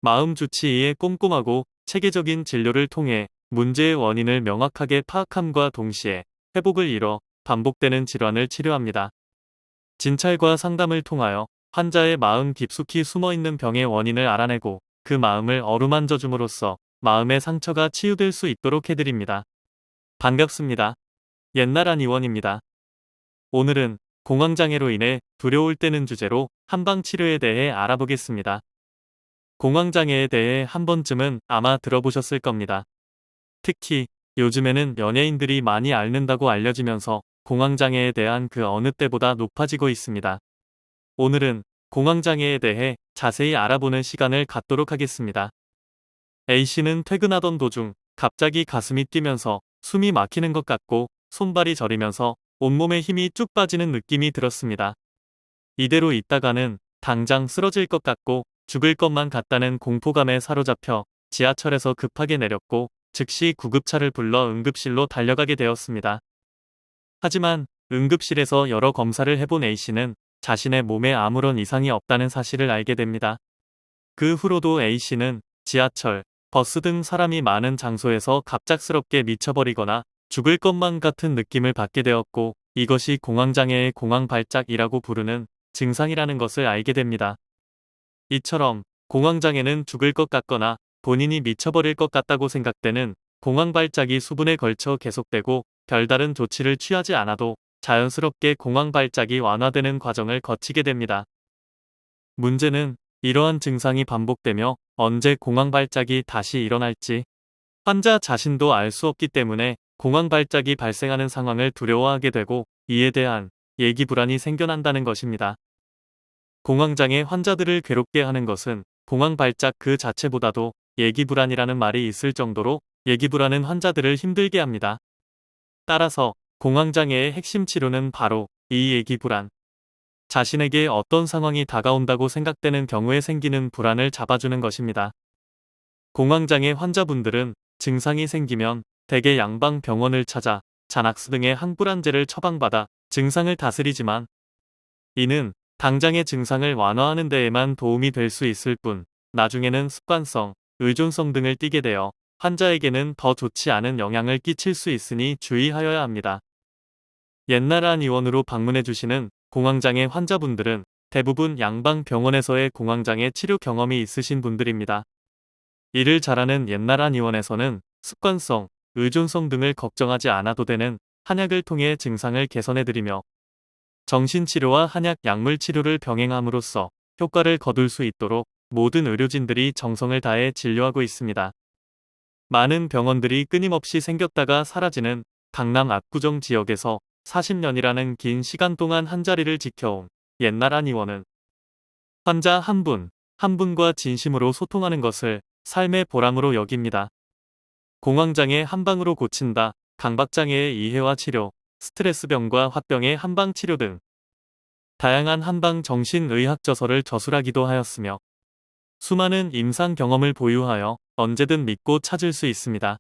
마음 주치의의 꼼꼼하고 체계적인 진료를 통해 문제의 원인을 명확하게 파악함과 동시에 회복을 이뤄 반복되는 질환을 치료합니다. 진찰과 상담을 통하여 환자의 마음 깊숙이 숨어있는 병의 원인을 알아내고 그 마음을 어루만져 줌으로써 마음의 상처가 치유될 수 있도록 해드립니다. 반갑습니다. 옛날 의원입니다. 오늘은 공황장애로 인해 두려울 때는 주제로 한방치료에 대해 알아보겠습니다. 공황장애에 대해 한 번쯤은 아마 들어보셨을 겁니다. 특히 요즘에는 연예인들이 많이 앓는다고 알려지면서 공황장애에 대한 그 어느 때보다 높아지고 있습니다. 오늘은 공황장애에 대해 자세히 알아보는 시간을 갖도록 하겠습니다. A씨는 퇴근하던 도중 갑자기 가슴이 뛰면서 숨이 막히는 것 같고 손발이 저리면서 온몸에 힘이 쭉 빠지는 느낌이 들었습니다. 이대로 있다가는 당장 쓰러질 것 같고 죽을 것만 같다는 공포감에 사로잡혀 지하철에서 급하게 내렸고 즉시 구급차를 불러 응급실로 달려가게 되었습니다. 하지만 응급실에서 여러 검사를 해본 A씨는 자신의 몸에 아무런 이상이 없다는 사실을 알게 됩니다. 그 후로도 A씨는 지하철, 버스 등 사람이 많은 장소에서 갑작스럽게 미쳐버리거나 죽을 것만 같은 느낌을 받게 되었고 이것이 공황장애의 공황발작이라고 부르는 증상이라는 것을 알게 됩니다. 이처럼 공황장애는 죽을 것 같거나 본인이 미쳐버릴 것 같다고 생각되는 공황발작이 수분에 걸쳐 계속되고 별다른 조치를 취하지 않아도 자연스럽게 공황발작이 완화되는 과정을 거치게 됩니다. 문제는 이러한 증상이 반복되며 언제 공황발작이 다시 일어날지 환자 자신도 알 수 없기 때문에 공황발작이 발생하는 상황을 두려워하게 되고 이에 대한 예기불안이 생겨난다는 것입니다. 공황장애 환자들을 괴롭게 하는 것은 공황발작 그 자체보다도 예기불안이라는 말이 있을 정도로 예기불안은 환자들을 힘들게 합니다. 따라서 공황장애의 핵심 치료는 바로 이 예기불안. 자신에게 어떤 상황이 다가온다고 생각되는 경우에 생기는 불안을 잡아주는 것입니다. 공황장애 환자분들은 증상이 생기면 대개 양방병원을 찾아 자낙스 등의 항불안제를 처방받아 증상을 다스리지만 이는 당장의 증상을 완화하는 데에만 도움이 될 수 있을 뿐 나중에는 습관성, 의존성 등을 띠게 되어 환자에게는 더 좋지 않은 영향을 끼칠 수 있으니 주의하여야 합니다. 옛날 의원으로 방문해 주시는 공황장애 환자분들은 대부분 양방병원에서의 공황장애 치료 경험이 있으신 분들입니다. 이를 잘하는 옛날 의원에서는 습관성, 의존성 등을 걱정하지 않아도 되는 한약을 통해 증상을 개선해드리며 정신치료와 한약 약물 치료를 병행함으로써 효과를 거둘 수 있도록 모든 의료진들이 정성을 다해 진료하고 있습니다. 많은 병원들이 끊임없이 생겼다가 사라지는 강남 압구정 지역에서 40년이라는 긴 시간 동안 한자리를 지켜온 옛날 의원은 환자 한 분, 한 분과 진심으로 소통하는 것을 삶의 보람으로 여깁니다. 공황장애 한방으로 고친다, 강박장애의 이해와 치료, 스트레스병과 화병의 한방치료 등 다양한 한방 정신의학 저서를 저술하기도 하였으며 수많은 임상 경험을 보유하여 언제든 믿고 찾을 수 있습니다.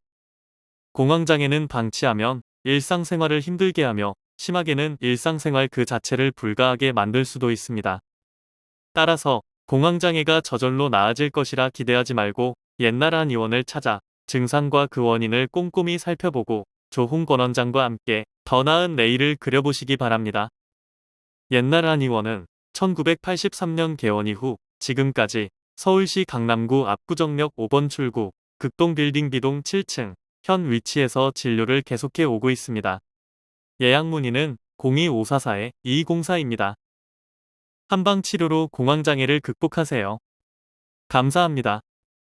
공황장애는 방치하면 일상생활을 힘들게 하며 심하게는 일상생활 그 자체를 불가하게 만들 수도 있습니다. 따라서 공황장애가 저절로 나아질 것이라 기대하지 말고 옛날 의원을 찾아 증상과 그 원인을 꼼꼼히 살펴보고 조홍권 원장과 함께 더 나은 내일을 그려보시기 바랍니다. 옛날 의원은 1983년 개원 이후 지금까지 서울시 강남구 압구정역 5번 출구 극동빌딩 B동 7층 현 위치에서 진료를 계속해 오고 있습니다. 예약 문의는 02544-2204입니다. 한방치료로 공황장애를 극복하세요. 감사합니다.